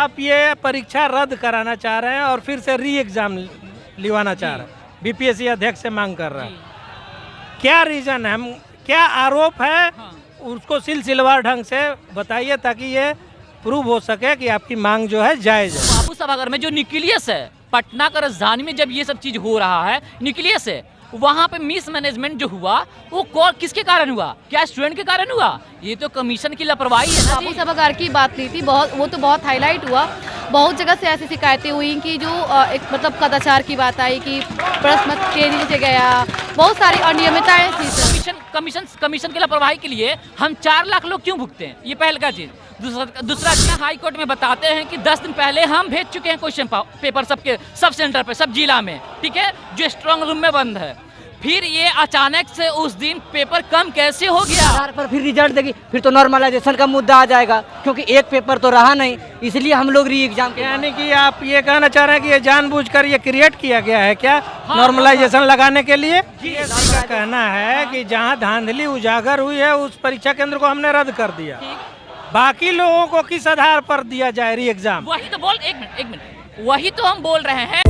आप ये परीक्षा रद्द कराना चाह रहे हैं और फिर से री एग्जाम लिवाना चाह रहे हैं, बीपीएससी अध्यक्ष से मांग कर रहे हैं। क्या रीजन है, हम क्या आरोप है, उसको सिलसिलेवार ढंग से बताइए ताकि ये प्रूव हो सके कि आपकी मांग जो है जायज है। बाबू सभागार में जो न्यूक्लियस है, पटना का राजधानी में जब ये सब चीज हो रहा है, न्यूक्लियस है, वहाँ पे मिस मैनेजमेंट जो हुआ वो किसके कारण हुआ? क्या स्टूडेंट के कारण हुआ? ये तो कमीशन की लापरवाही है ना। बाबू सभागार की बात नहीं थी, वो तो बहुत हाईलाइट हुआ। बहुत जगह से ऐसी शिकायतें हुई कि जो एक मतलब कदाचार की बात आई कि प्रश्न के नीचे गया, बहुत सारी अनियमितताएं थी। कमीशन की लापरवाही के लिए हम 4 लाख लोग क्यों भुगते हैं? ये पहले का चीज। दूसरा चीज, हाई कोर्ट में बताते हैं कि 10 दिन पहले हम भेज चुके हैं क्वेश्चन पेपर सबके सब सेंटर पे, सब जिला में, ठीक है, जो स्ट्रांग रूम में बंद है। फिर ये अचानक से उस दिन पेपर कम कैसे हो गया? आधार पर फिर रिजल्ट देगी, फिर तो नॉर्मलाइजेशन का मुद्दा आ जाएगा, क्योंकि एक पेपर तो रहा नहीं, इसलिए हम लोग री एग्जाम। यानी कि आप ये कहना चाह रहे हैं कि ये जानबूझकर ये क्रिएट किया गया है क्या, नॉर्मलाइजेशन लगाने के लिए? बीपीएससी का कहना है कि जहां धांधली उजागर हुई है उस परीक्षा केंद्र को हमने रद्द कर दिया, बाकी लोगों को किस आधार पर दिया जाए री एग्जाम? वही तो बोल, एक मिनट, वही तो हम बोल रहे हैं।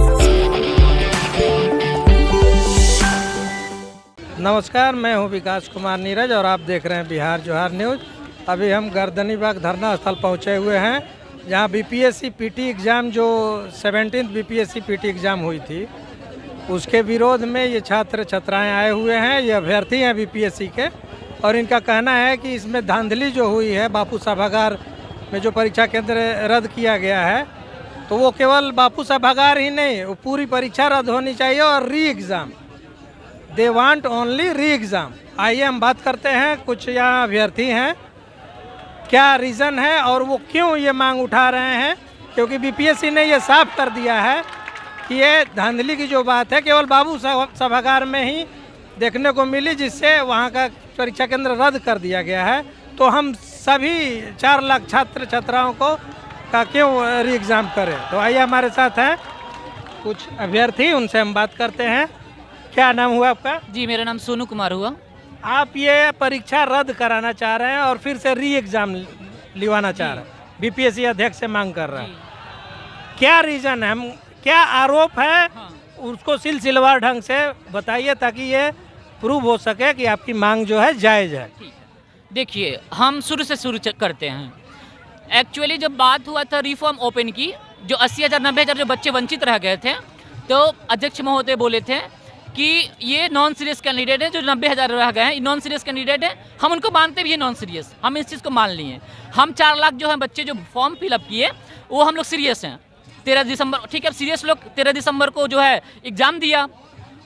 नमस्कार, मैं हूं विकास कुमार नीरज और आप देख रहे हैं बिहार जोहार न्यूज़। अभी हम गर्दनीबाग धरना स्थल पहुंचे हुए हैं, जहां बीपीएससी पीटी एग्ज़ाम जो 17th बीपीएससी पीटी एग्ज़ाम हुई थी उसके विरोध में ये छात्र छात्राएं आए हुए हैं। ये अभ्यर्थी हैं बीपीएससी के और इनका कहना है कि इसमें धांधली जो हुई है, बापू सभागार में जो परीक्षा केंद्र रद्द किया गया है, तो वो केवल बापू सभागार ही नहीं, वो पूरी परीक्षा रद्द होनी चाहिए और री एग्ज़ाम, दे वांट ओनली री एग्ज़ाम। आइए हम बात करते हैं, कुछ यहाँ अभ्यर्थी हैं, क्या रीज़न है और वो क्यों ये मांग उठा रहे हैं, क्योंकि बीपीएससी ने ये साफ कर दिया है कि ये धांधली की जो बात है केवल बाबू सभागार में ही देखने को मिली, जिससे वहाँ का परीक्षा केंद्र रद्द कर दिया गया है। तो हम सभी 4 लाख छात्र छात्राओं को का क्यों री एग्ज़ाम करें? तो आइए हमारे साथ हैं कुछ अभ्यर्थी, उनसे हम बात करते हैं। क्या नाम हुआ आपका? जी, मेरा नाम सोनू कुमार हुआ। आप ये परीक्षा रद्द कराना चाह रहे हैं और फिर से री एग्ज़ाम लिवाना चाह रहे हैं, बीपीएससी अध्यक्ष से मांग कर रहे हैं। क्या रीज़न है, हम क्या आरोप है, उसको सिलसिलेवार ढंग से बताइए ताकि ये प्रूव हो सके कि आपकी मांग जो है जायज़ है। देखिए, हम शुरू से शुरू करते हैं। एक्चुअली जब बात हुआ था रिफॉर्म ओपन की, जो 80,000 90,000 जो बच्चे वंचित रह गए थे, तो अध्यक्ष महोदय बोले थे कि ये नॉन सीरियस कैंडिडेट है, जो 90,000 रह गए हैं, नॉन सीरियस कैंडिडेट है। हम उनको मानते भी हैं नॉन सीरियस, हम इस चीज़ को मान लिए। हम 4 लाख जो हैं बच्चे जो फॉर्म फिलअप किए, वो हम लोग सीरियस हैं। 13 दिसंबर, ठीक है, सीरियस लोग 13 दिसंबर को जो है एग्ज़ाम दिया।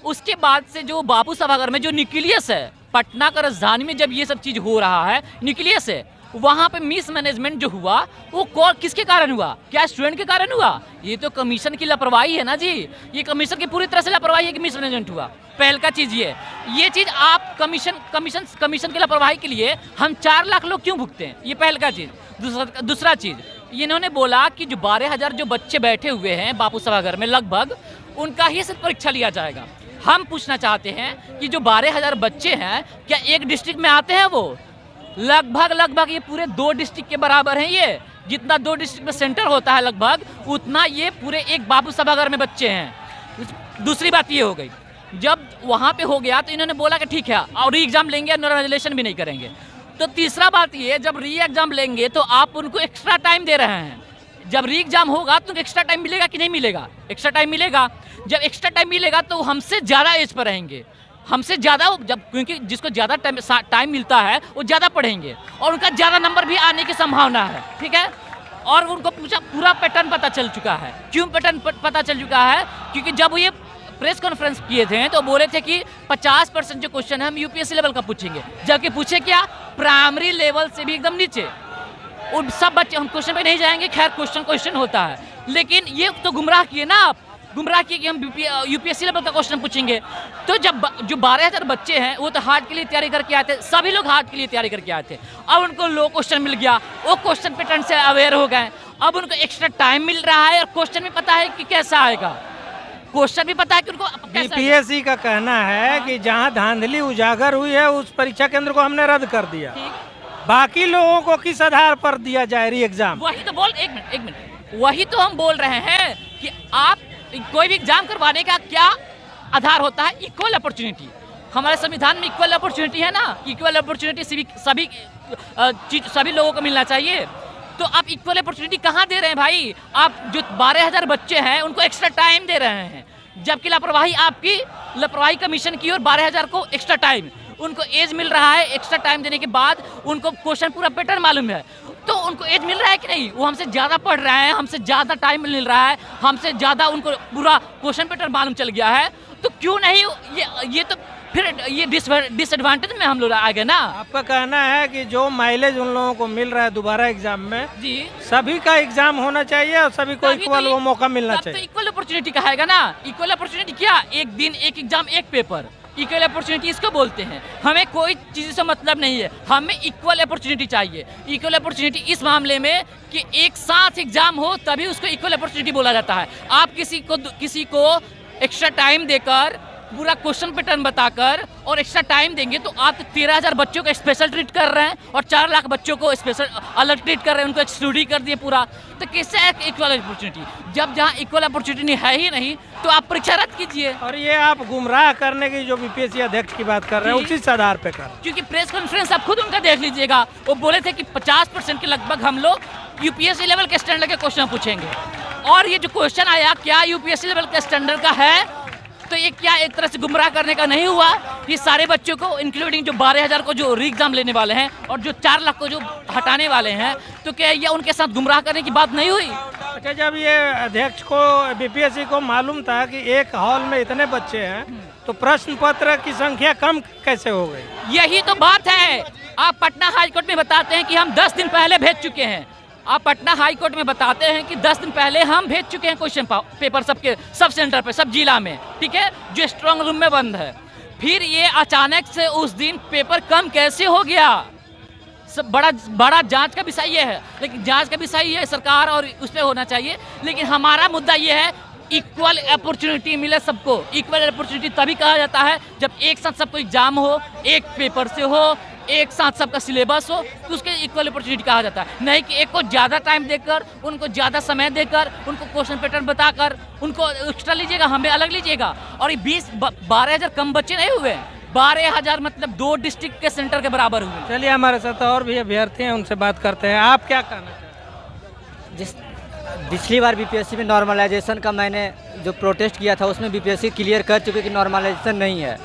उसके बाद से जो बाबू सभागार में जो न्यूक्लियस है, पटना का राजधानी में जब ये सब चीज़ हो रहा है, न्यूक्लियस है, वहाँ पे मिस मैनेजमेंट जो हुआ वो किसके कारण हुआ? क्या स्टूडेंट के कारण हुआ? ये तो कमीशन की लापरवाही है ना जी। ये कमीशन की पूरी तरह से लापरवाही है कि मिस मैनेजमेंट हुआ। पहल का चीज़ ये चीज़ आप कमीशन की लापरवाही के लिए हम 4 लाख लोग क्यों भुगते हैं? ये पहल का चीज़। दूसरा चीज़, इन्होंने बोला कि जो 12,000 जो बच्चे बैठे हुए हैं बापू सभागार में, लगभग उनका ही सिर्फ परीक्षा लिया जाएगा। हम पूछना चाहते हैं कि जो 12,000 बच्चे हैं, क्या एक डिस्ट्रिक्ट में आते हैं? वो लगभग ये पूरे 2 डिस्ट्रिक्ट के बराबर हैं। ये जितना 2 डिस्ट्रिक्ट में सेंटर होता है लगभग, उतना ये पूरे एक बाबू सभागार में बच्चे हैं। दूसरी बात ये हो गई, जब वहाँ पे हो गया तो इन्होंने बोला कि ठीक है और री एग्ज़ाम लेंगे, नॉर्मलाइजेशन भी नहीं करेंगे। तो तीसरा बात ये, जब री एग्ज़ाम लेंगे तो आप उनको एक्स्ट्रा टाइम दे रहे हैं। जब री एग्ज़ाम होगा तो एक्स्ट्रा टाइम मिलेगा कि नहीं मिलेगा? एक्स्ट्रा टाइम मिलेगा। जब एक्स्ट्रा टाइम मिलेगा तो हमसे ज़्यादा एज पर रहेंगे, हमसे ज़्यादा, जब क्योंकि जिसको ज़्यादा टाइम मिलता है वो ज़्यादा पढ़ेंगे और उनका ज़्यादा नंबर भी आने की संभावना है, ठीक है। और उनको पूरा पैटर्न पता चल चुका है। क्यों पैटर्न पता चल चुका है? क्योंकि जब ये प्रेस कॉन्फ्रेंस किए थे तो बोले थे कि 50% जो क्वेश्चन है हम यूपीएससी लेवल का पूछेंगे, जबकि पूछे क्या, प्राइमरी लेवल से भी एकदम नीचे। उन सब बच्चे, हम क्वेश्चन पे नहीं जाएंगे, खैर क्वेश्चन होता है, लेकिन ये तो गुमराह किए ना आप, गुमराह किए कि हम यूपीएससी लेवल का क्वेश्चन पूछेंगे। तो जब जो 12,000 बच्चे हैं वो तो हार्ड के लिए तैयारी करके आए थे, सभी लोग हार्ड के लिए तैयारी करके आए थे। अब उनको लो क्वेश्चन मिल गया, वो क्वेश्चन पैटर्न से अवेयर हो गए। अब उनको एक्स्ट्रा टाइम मिल रहा है और क्वेश्चन भी पता है कि कैसा आएगा, क्वेश्चन भी पता है कि उनको बीपीएससी का कहना है कि जहां धांधली उजागर हुई है उस परीक्षा केंद्र को हमने रद्द कर दिया, बाकी लोगों को किस आधार पर दिया जाए री एग्जाम? वही तो बोल, एक मिनट, वही तो हम बोल रहे हैं कि आप कोई भी एग्जाम करवाने का क्या आधार होता है? Equal opportunity. हमारे संविधान में इक्वल अपॉर्चुनिटी है ना, इक्वल अपॉर्चुनिटी सभी लोगों को मिलना चाहिए। तो आप इक्वल अपॉर्चुनिटी कहाँ दे रहे हैं भाई? आप जो 12,000 बच्चे हैं उनको एक्स्ट्रा टाइम दे रहे हैं, जबकि लापरवाही कमीशन की और 12,000 को एक्स्ट्रा टाइम, उनको एज मिल रहा है। एक्स्ट्रा टाइम देने के बाद उनको क्वेश्चन पूरा पैटर्न मालूम है, तो उनको एज मिल रहा है कि नहीं? वो हमसे ज़्यादा पढ़ रहे हैं, हमसे ज़्यादा टाइम मिल रहा है, हमसे ज़्यादा उनको पूरा क्वेश्चन पैटर्न मालूम चल गया है, तो क्यों नहीं ये तो फिर ये डिसएडवांटेज में हम लोग आ गए ना। आपका कहना है कि जो माइलेज उन लोगों को मिल रहा है दोबारा एग्जाम में, जी सभी का एग्जाम होना चाहिए और सभी को इक्वल वो मौका मिलना चाहिए। तो इक्वल अपॉर्चुनिटी कहेगा ना। इक्वल अपॉर्चुनिटी क्या? एक दिन एक एग्जाम एक पेपर, इक्वल अपॉर्चुनिटी इसको बोलते हैं। हमें कोई चीज़ से मतलब नहीं है, हमें इक्वल अपॉर्चुनिटी चाहिए। इक्वल अपॉर्चुनिटी इस मामले में कि एक साथ एग्जाम हो तभी उसको इक्वल अपॉर्चुनिटी बोला जाता है। आप किसी को एक्स्ट्रा टाइम देकर, पूरा क्वेश्चन पैटर्न बताकर और एक्स्ट्रा टाइम देंगे तो आप 13,000 बच्चों को स्पेशल ट्रीट कर रहे हैं और 4 लाख बच्चों को स्पेशल अलग ट्रीट कर रहे हैं, उनको एक्सक्लूड कर दिए पूरा। तो कैसे है इक्वल अपॉर्चुनिटी? जब जहाँ इक्वल अपॉर्चुनिटी है ही नहीं तो आप परीक्षा रद्द कीजिए। और ये आप गुमराह करने की जो बीपीएससी अध्यक्ष की बात कर रहे हैं उसी से आधार पे कर, क्योंकि प्रेस कॉन्फ्रेंस आप खुद उनका देख लीजिएगा, वो बोले थे कि 50% के लगभग हम लोग यूपीएससी लेवल के स्टैंडर्ड के क्वेश्चन पूछेंगे। और ये जो क्वेश्चन आया क्या यूपीएससी लेवल के स्टैंडर्ड का है? तो ये क्या एक तरह से गुमराह करने का नहीं हुआ? ये सारे बच्चों को इंक्लूडिंग जो 12,000 को जो री एग्जाम लेने वाले हैं और जो 4 लाख को जो हटाने वाले हैं, तो क्या ये उनके साथ गुमराह करने की बात नहीं हुई? अच्छा, जब ये अध्यक्ष को बीपीएससी को मालूम था कि एक हॉल में इतने बच्चे हैं तो प्रश्न पत्र की संख्या कम कैसे हो गई? यही तो बात है। आप पटना हाई कोर्ट में बताते हैं कि हम 10 दिन पहले भेज चुके हैं। आप पटना हाई कोर्ट में बताते हैं कि 10 दिन पहले हम भेज चुके हैं क्वेश्चन पेपर सबके सब सेंटर पे, सब जिला में, ठीक है, जो स्ट्रांग रूम में बंद है। फिर ये अचानक से उस दिन पेपर कम कैसे हो गया? सब बड़ा जांच का विषय ये है, लेकिन जांच का विषय ये सरकार और उस पर होना चाहिए। लेकिन हमारा मुद्दा ये है इक्वल अपॉर्चुनिटी मिले सबको। इक्वल अपॉर्चुनिटी तभी कहा जाता है जब एक साथ सबको एग्जाम हो, एक पेपर से हो, एक साथ सबका सिलेबस हो, तो उसके इक्वल अपॉर्चुनिटी कहा जाता है। नहीं कि एक को ज़्यादा टाइम देकर, उनको ज़्यादा समय देकर, उनको क्वेश्चन पैटर्न बताकर उनको एक्स्ट्रा लीजिएगा, हमें अलग लीजिएगा। और ये 12,000 कम बच्चे नहीं हुए, 12,000 मतलब 2 डिस्ट्रिक्ट के सेंटर के बराबर हुए। चलिए, हमारे साथ और भी अभ्यर्थी हैं, उनसे बात करते हैं। आप क्या कहना चाहते हैं? पिछली बार बीपीएससी में नॉर्मलाइजेशन का मैंने जो प्रोटेस्ट किया था उसमें बीपीएससी क्लियर कर चुके कि नॉर्मलाइजेशन नहीं है।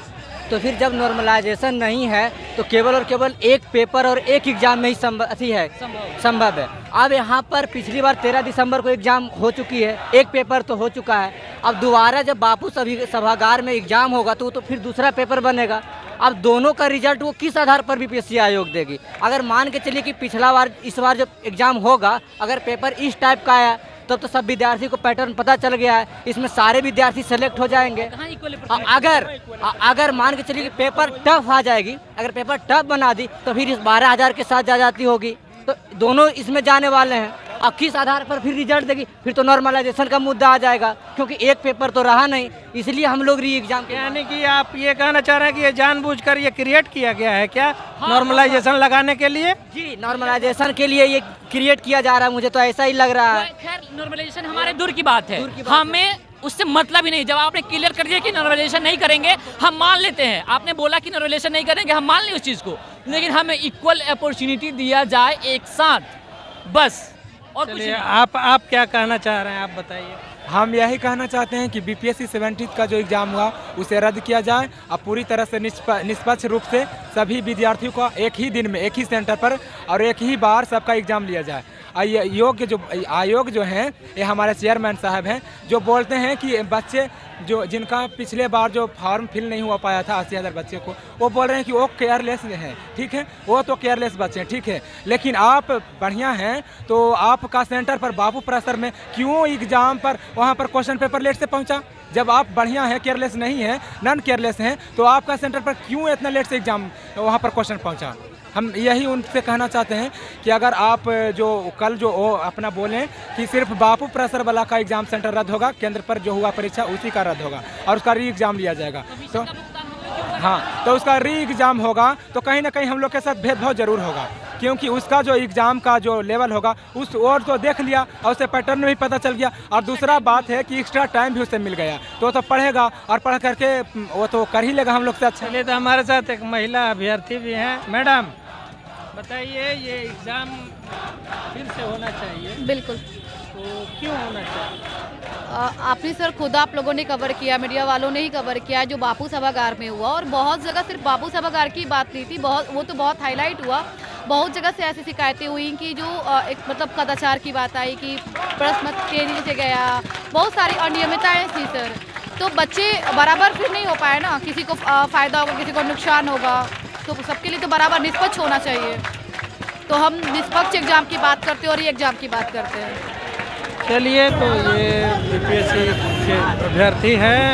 तो फिर जब नॉर्मलाइजेशन नहीं है तो केवल और केवल एक पेपर और एक एग्ज़ाम में ही संभव है। अब यहाँ पर पिछली बार 13 दिसंबर को एग्ज़ाम हो चुकी है, एक पेपर तो हो चुका है। अब दोबारा जब बापू सभागार में एग्ज़ाम होगा तो फिर दूसरा पेपर बनेगा। अब दोनों का रिजल्ट वो किस आधार पर बीपीएससी आयोग देगी? अगर मान के चलिए कि पिछला बार इस बार जब एग्ज़ाम होगा अगर पेपर इस टाइप का आया तब तो सब विद्यार्थी को पैटर्न पता चल गया है, इसमें सारे विद्यार्थी सेलेक्ट हो जाएंगे। अगर मान के चलिए कि पेपर टफ आ जाएगी, अगर पेपर टफ बना दी तो फिर इस 12,000 के साथ जा जाती होगी, तो दोनों इसमें जाने वाले हैं। अब किस आधार पर फिर रिजल्ट देगी? फिर तो नॉर्मलाइजेशन का मुद्दा आ जाएगा, क्योंकि एक पेपर तो रहा नहीं, इसलिए हम लोग री एग्जाम। यानी कि आप ये कहना चाह रहे हैं कि ये जानबूझकर ये क्रिएट किया गया है क्या, नॉर्मलाइजेशन लगाने के लिए? जी, नॉर्मलाइजेशन के लिए ये क्रिएट किया जा रहा है, मुझे तो ऐसा ही लग रहा है। खैर, नॉर्मलाइजेशन हमारे दूर की बात है, हमें उससे मतलब ही नहीं। जब आपने क्लियर कर दिया कि नॉर्मलाइजेशन नहीं करेंगे, हम मान लेते हैं। आपने बोला कि नॉर्मलाइजेशन नहीं करेंगे, हम मान लें उस चीज़ को, लेकिन हमें इक्वल अपॉर्चुनिटी दिया जाए एक साथ, बस। और कुछ नहीं। आप क्या कहना चाह रहे हैं, आप बताइए। हम यही कहना चाहते हैं कि बीपीएससी 70 का जो एग्ज़ाम हुआ उसे रद्द किया जाए और पूरी तरह से निष्पक्ष रूप से सभी विद्यार्थियों को एक ही दिन में एक ही सेंटर पर और एक ही बार सबका एग्ज़ाम लिया जाए। आयोग जो हैं ये हमारे चेयरमैन साहब हैं, जो बोलते हैं कि बच्चे जो जिनका पिछले बार जो फॉर्म फिल नहीं हुआ पाया था 80,000 बच्चे को, वो बोल रहे हैं कि वो केयरलेस हैं, ठीक है, वो तो केयरलेस बच्चे हैं, ठीक है, लेकिन आप बढ़िया हैं तो आपका सेंटर पर बापू परिसर में क्यों एग्ज़ाम पर वहाँ पर क्वेश्चन पेपर लेट से पहुँचा? जब आप बढ़िया हैं, केयरलेस नहीं हैं, नॉन केयरलेस हैं, तो आपका सेंटर पर क्यों इतना लेट से एग्ज़ाम वहाँ पर क्वेश्चन पहुँचा? हम यही उनसे कहना चाहते हैं कि अगर आप जो कल जो अपना बोलें कि सिर्फ बापू परिसर वाला का एग्ज़ाम सेंटर रद्द होगा, केंद्र पर जो हुआ परीक्षा उसी का रद्द होगा और उसका री एग्ज़ाम लिया जाएगा, तो हाँ, तो उसका री एग्ज़ाम होगा तो कहीं ना कहीं हम लोग के साथ भेदभाव जरूर होगा। क्योंकि उसका जो एग्ज़ाम का जो लेवल होगा उस और तो देख लिया और उसे पैटर्न भी पता चल गया। और दूसरा बात है कि एक्स्ट्रा टाइम भी उसे मिल गया, तो पढ़ेगा और पढ़ करके वो तो कर ही लेगा हम लोग से अच्छा। चलिए, तो हमारे साथ एक महिला अभ्यर्थी भी हैं। मैडम बताइए, ये एग्ज़ाम फिर से होना चाहिए, बिल्कुल। तो क्यों होना चाहिए? आपने सर खुद आप लोगों ने कवर किया, मीडिया वालों ने ही कवर किया जो बापू सभागार में हुआ, और बहुत जगह सिर्फ बापू सभागार की बात नहीं थी, वो तो बहुत हाईलाइट हुआ। बहुत जगह से ऐसी शिकायतें हुई कि जो एक मतलब कदाचार की बात आई कि प्रश्न तेजी से गया, बहुत सारी अनियमितताएं थी सर। तो बच्चे बराबर फिर नहीं हो पाए ना, किसी को फ़ायदा होगा, किसी को नुकसान होगा, तो सबके लिए तो बराबर निष्पक्ष होना चाहिए। तो हम निष्पक्ष एग्ज़ाम की बात करते हैं और ये एग्ज़ाम की बात करते हैं। चलिए, तो ये बीपीएससी के अभ्यर्थी हैं,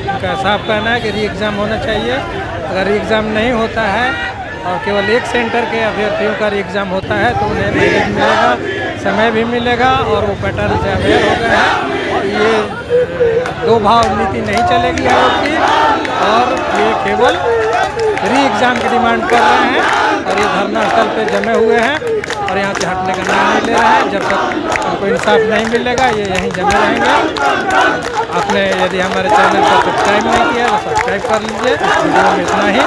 उनका साफ कहना है कि री एग्ज़ाम होना चाहिए। अगर री एग्ज़ाम नहीं होता है और केवल एक सेंटर के अभ्यर्थियों का री एग्ज़ाम होता है तो उन्हें माइलेज मिलेगा, समय भी मिलेगा और वो पैटर्न से अवेयर हो गए हैं। ये दो भाव नीति नहीं चलेगी हम लोग की, और ये केवल री एग्ज़ाम की डिमांड कर रहे हैं और ये धरना स्थल पे जमे हुए हैं और यहाँ से हटने का नाम नहीं ले रहे हैं। जब तक उनको इंसाफ नहीं मिलेगा ये यहीं जमे रहेंगे। आपने यदि हमारे चैनल को सब्सक्राइब नहीं किया तो सब्सक्राइब कर लीजिए। इस वीडियो में इतना ही।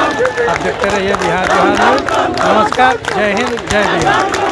आप देखते रहिए बिहार जोहार न्यूज़। नमस्कार, जय हिंद, जय बिहार।